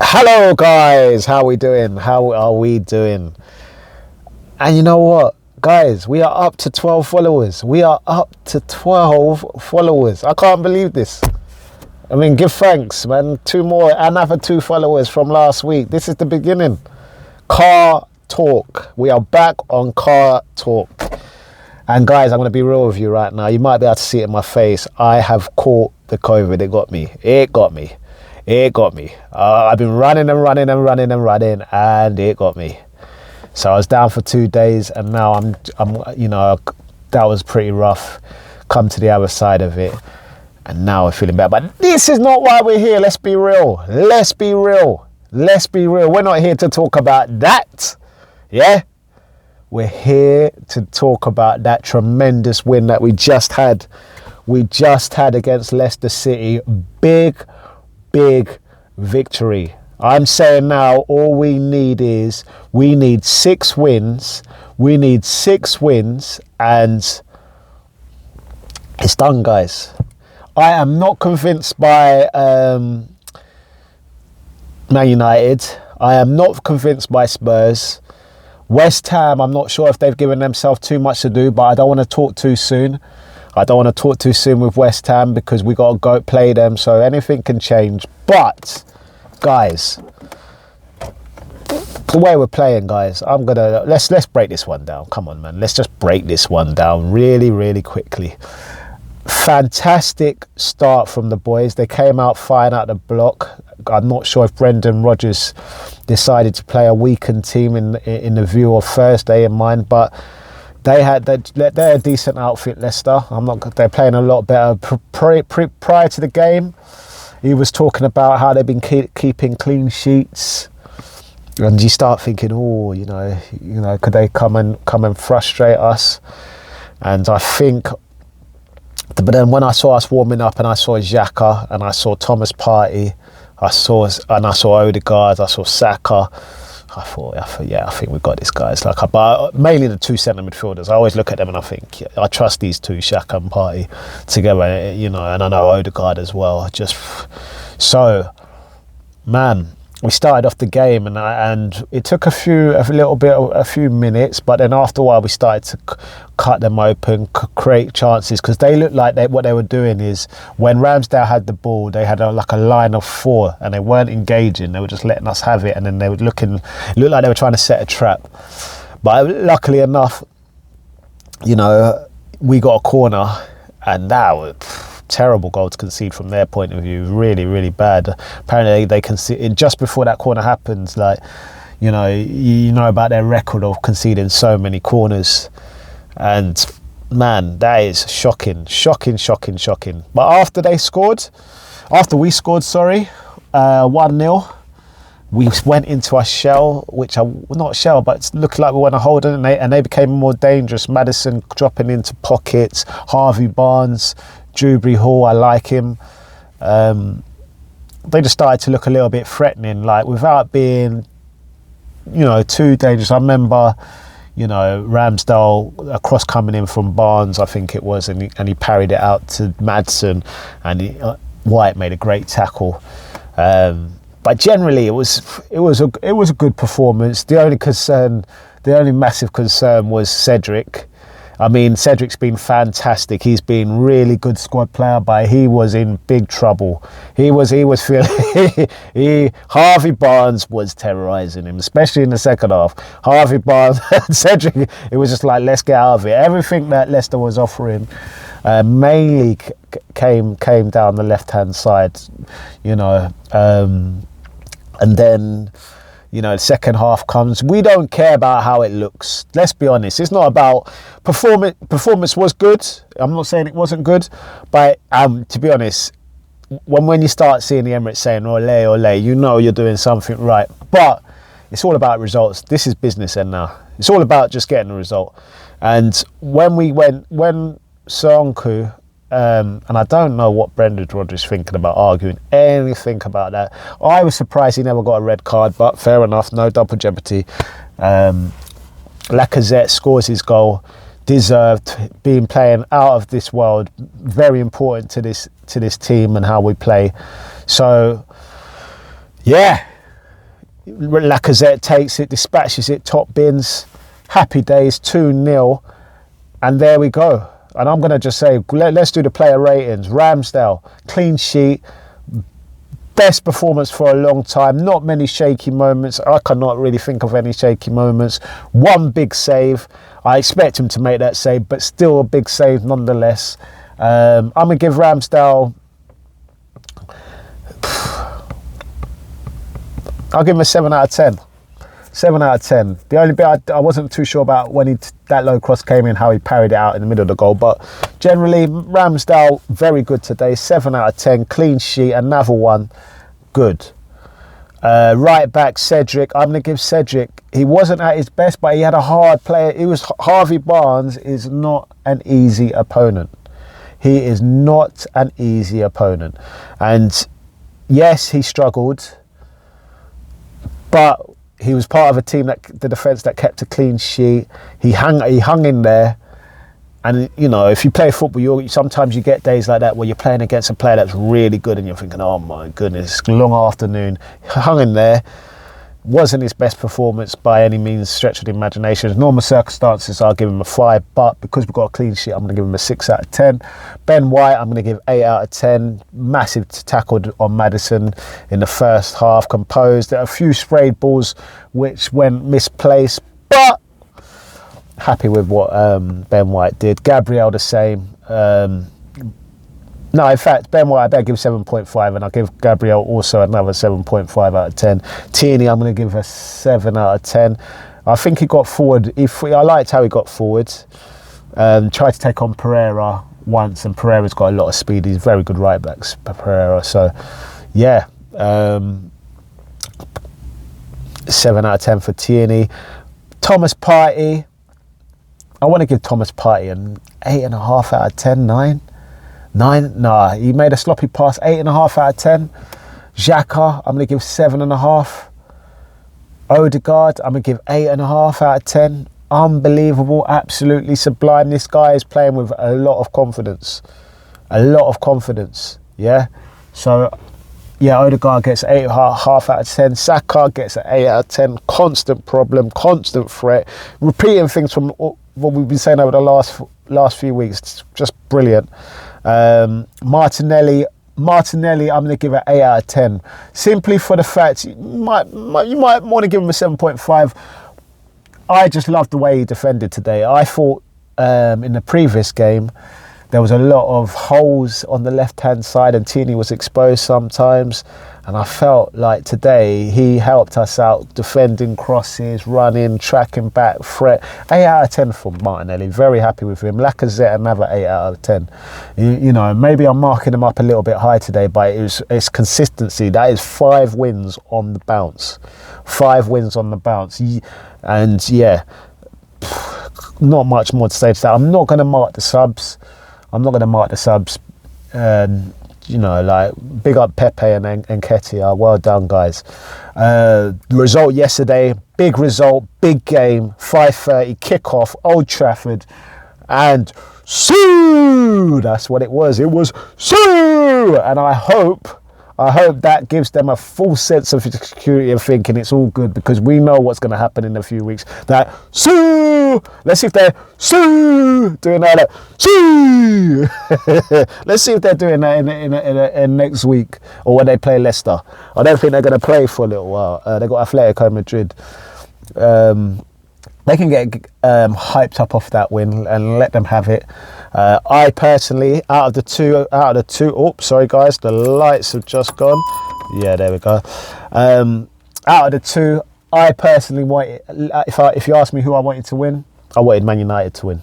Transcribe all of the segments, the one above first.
Hello guys, how we doing? How are we doing? And you know what, guys, we are up to 12 followers. We are up to 12 followers. I can't believe this. I mean, give thanks, man. Two more, another 2 followers from last week. This is the beginning. Car Talk. We are back on Car Talk. And guys, I'm going to be real with you right now. You might be able to see it in my face. I have caught the COVID. It got me. I've been running and it got me. So I was down for 2 days and now I'm that was pretty rough. Come to the other side of it and now I'm feeling better. But this is not why we're here. Let's be real. We're not here to talk about that. Yeah? We're here to talk about that tremendous win that we just had. We just had against Leicester City. Big victory. I'm saying now all we need 6 wins. We need 6 wins and it's done, guys. I am not convinced by Man United. I am not convinced by Spurs. West Ham, I'm not sure if they've given themselves too much to do, but I don't want to talk too soon. With West Ham because we got to go play them, so anything can change. But guys, the way we're playing, guys, let's break this one down. Come on, man, let's just break this one down really quickly. Fantastic start from the boys. They came out fine out the block. I'm not sure if Brendan Rodgers decided to play a weakened team in the view of Thursday in mind, but they're a decent outfit, Leicester. They're playing a lot better. Prior to the game, he was talking about how they've been keeping clean sheets, and you start thinking, could they come and frustrate us? And I think, but then when I saw us warming up, and I saw Xhaka, and I saw Thomas Partey, I saw Odegaard, I saw Saka. I thought, I think we've got this, guys. But mainly the 2 centre midfielders. I always look at them and I think, I trust these two, Xhaka and Partey, together, and I know Odegaard as well. So, man, we started off the game and it took a few minutes, but then after a while we started to cut them open, create chances, because they looked like what they were doing is when Ramsdale had the ball, they had a line of 4 and they weren't engaging. They were just letting us have it, and then it looked like they were trying to set a trap. But luckily enough, we got a corner, and that was terrible goal to concede from their point of view. Really bad. Apparently they conceded just before that corner happens. You know about their record of conceding so many corners, and man, that is shocking. But after we scored, 1-0, we went into our shell, but it looked like we want to hold it, and they became more dangerous. Maddison dropping into pockets, Harvey Barnes, Dewberry Hall, I like him. They just started to look a little bit threatening, without being, too dangerous. I remember, Ramsdale, a cross coming in from Barnes, I think it was, and he parried it out to Maddison, and White made a great tackle. But generally, it was a good performance. The only massive concern was Cedric. I mean, Cedric's been fantastic. He's been really good squad player, but he was in big trouble. He was feeling. Harvey Barnes was terrorising him, especially in the second half. Harvey Barnes and Cedric. It was just like, let's get out of it. Everything that Leicester was offering mainly came down the left hand side, and then. The second half comes. We don't care about how it looks. Let's be honest. It's not about performance. Performance was good. I'm not saying it wasn't good, but to be honest, when you start seeing the Emirates saying ole, you're doing something right. But it's all about results. This is business end now. It's all about just getting the result. And when Sonku. And I don't know what Brendan Rodgers is thinking about arguing anything about that. I was surprised he never got a red card, but fair enough, no double jeopardy. Lacazette scores his goal, deserved, being playing out of this world, very important to this team and how we play. So, yeah, Lacazette takes it, dispatches it, top bins. Happy days, 2-0. And there we go. And I'm going to just say, let's do the player ratings. Ramsdale, clean sheet. Best performance for a long time. Not many shaky moments. I cannot really think of any shaky moments. One big save. I expect him to make that save, but still a big save nonetheless. I'm going to give Ramsdale... I'll give him a 7 out of 10. 7 out of 10. The only bit I wasn't too sure about when that low cross came in, how he parried it out in the middle of the goal. But generally, Ramsdale, very good today. 7 out of 10. Clean sheet. Another one. Good. Right back, Cedric. I'm going to give Cedric. He wasn't at his best, but he had a hard player. Harvey Barnes is not an easy opponent. He is not an easy opponent. And yes, he struggled. But he was part of a team the defence that kept a clean sheet. He hung in there, and you know, if you play football, sometimes you get days like that where you're playing against a player that's really good, and you're thinking, "Oh my goodness, long afternoon." Hung in there. Wasn't his best performance by any means, stretch of the imagination. In normal circumstances, I'll give him a 5, but because we've got a clean sheet, I'm going to give him a 6 out of 10. Ben White, I'm going to give 8 out of 10. Massive tackle on Maddison in the first half, composed. There are a few sprayed balls which went misplaced, but happy with what Ben White did. Gabriel the same. No, in fact, Ben White, I better give 7.5, and I'll give Gabriel also another 7.5 out of 10. Tierney, I'm going to give a 7 out of 10. I think he got forward. I liked how he got forward. Tried to take on Pereira once, and Pereira's got a lot of speed. He's very good right backs, Pereira. So, yeah, 7 out of 10 for Tierney. Thomas Partey, I want to give Thomas Partey an 8.5 out of 10, 9. 9? Nah, he made a sloppy pass. 8.5 out of 10. Xhaka, I'm going to give 7.5. Odegaard, I'm going to give 8.5 out of 10. Unbelievable, absolutely sublime. This guy is playing with a lot of confidence. A lot of confidence, yeah? So, yeah, Odegaard gets 8.5 out of 10. Saka gets an 8 out of 10. Constant problem, constant threat. Repeating things from what we've been saying over the last few weeks. It's just brilliant. Martinelli, I'm going to give it 8 out of 10. Simply for the fact you might want to give him a 7.5. I just loved the way he defended today. I thought in the previous game there was a lot of holes on the left-hand side, and Tierney was exposed sometimes. And I felt like today he helped us out, defending crosses, running, tracking back, threat. 8 out of 10 for Martinelli. Very happy with him. Lacazette, another 8 out of 10. You know, maybe I'm marking him up a little bit high today, but it's consistency. That is 5 wins on the bounce. 5 wins on the bounce. And yeah, not much more to say to that. I'm not going to mark the subs. You know, like, big up Pepe and Nketiah. Well done, guys. Result yesterday, big result, big game, 5:30 kickoff, Old Trafford, and Sue! That's what it was. It was Sue! And I hope that gives them a full sense of security and thinking it's all good, because we know what's going to happen in a few weeks. That Sue! Let's see if they're Sue! Doing that. Sue! Let's see if they're doing that in next week, or when they play Leicester. I don't think they're going to play for a little while. They've got Atletico Madrid. They can get hyped up off that win and let them have it. I personally, out of the two, oh, sorry guys, the lights have just gone. Yeah, there we go. Out of the two, I personally wanted, if you ask me who I wanted to win, I wanted Man United to win.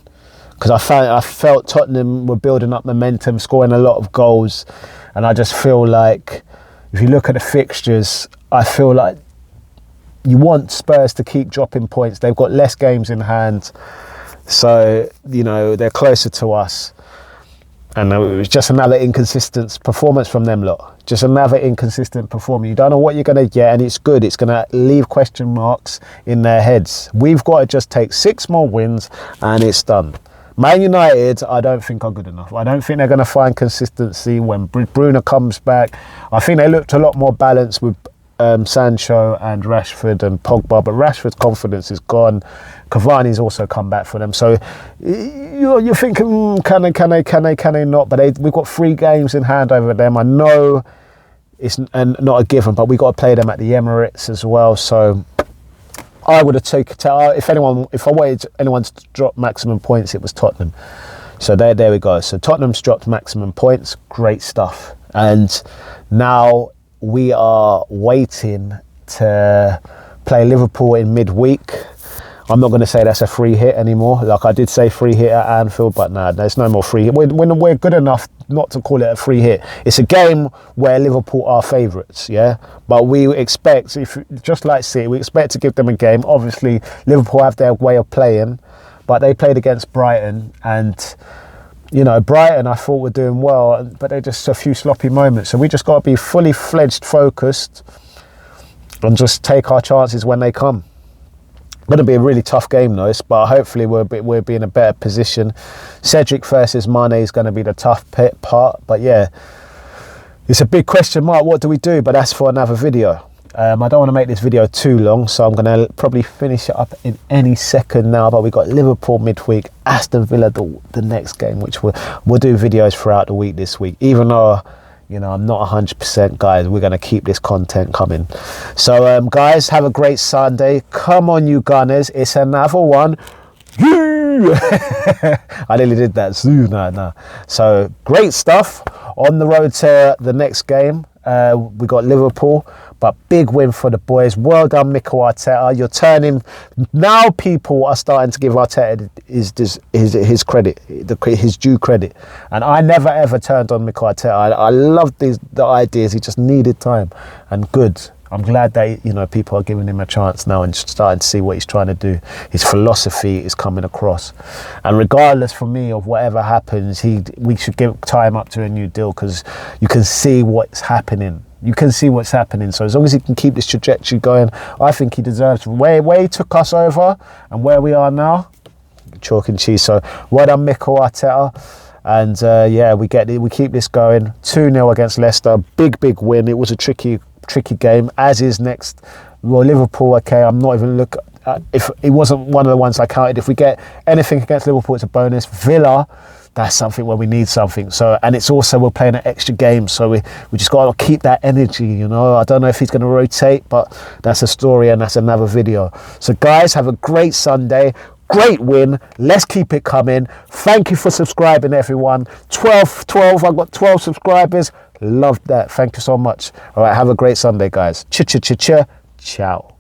Because I felt Tottenham were building up momentum, scoring a lot of goals. And I just feel like, if you look at the fixtures, I feel like you want Spurs to keep dropping points. They've got less games in hand. So, you know, they're closer to us. And it was just another inconsistent performance from them lot. Just another inconsistent performance. You don't know what you're going to get, and it's good. It's going to leave question marks in their heads. We've got to just take 6 more wins, and it's done. Man United, I don't think are good enough. I don't think they're going to find consistency when Bruno comes back. I think they looked a lot more balanced with Sancho and Rashford and Pogba, but Rashford's confidence is gone. Cavani's also come back for them. So you're thinking, can they not? But we've got 3 games in hand over them. I know it's not a given, but we got to play them at the Emirates as well. So I would have taken, if I wanted anyone to drop maximum points, it was Tottenham. So there we go. So Tottenham's dropped maximum points. Great stuff. And now we are waiting to play Liverpool in midweek. I'm not going to say that's a free hit anymore. Like I did say free hit at Anfield, but no, there's no more free hit. We're good enough not to call it a free hit. It's a game where Liverpool are favourites, yeah? But we expect, just like City, we expect to give them a game. Obviously, Liverpool have their way of playing, but they played against Brighton, and you know, Brighton I thought were doing well, but they're just a few sloppy moments. So we just got to be fully fledged focused and just take our chances when they come. Going to be a really tough game though, but hopefully we'll be in a better position. Cedric versus Mane is going to be the tough part, but yeah, it's a big question mark. What do we do? But that's for another video. I don't want to make this video too long, so I'm going to probably finish it up in any second now. But we've got Liverpool midweek, Aston Villa the next game, which we'll do videos throughout the week this week. Even though, you know, I'm not 100%, guys, we're going to keep this content coming. So, guys, have a great Sunday. Come on, you Gunners. It's another one. I nearly did that. No. So, great stuff. On the road to the next game, we got Liverpool. But big win for the boys. Well done, Mikel Arteta. You're turning... Now people are starting to give Arteta his credit, his due credit. And I never, ever turned on Mikel Arteta. I loved the ideas. He just needed time. And good. I'm glad that, you know, people are giving him a chance now and starting to see what he's trying to do. His philosophy is coming across. And regardless for me of whatever happens, we should give time up to a new deal, because you can see what's happening. You can see what's happening. So as long as he can keep this trajectory going, I think he deserves where he took us over and where we are now. Chalk and cheese. So well done, Mikel Arteta. And yeah, we keep this going. 2-0 against Leicester. Big win. It was a tricky game, as is next. Well, Liverpool, okay, I'm not even looking. If it wasn't one of the ones I counted, if we get anything against Liverpool, it's a bonus. Villa, that's something where we need something. So, and it's also, we're playing an extra game, so we just got to keep that energy, you know. I don't know if he's going to rotate, but that's a story and that's another video. So guys, have a great Sunday. Great win. Let's keep it coming. Thank you for subscribing, everyone. 12. I've got 12 subscribers. Love that. Thank you so much. All right, have a great Sunday, guys. Ciao.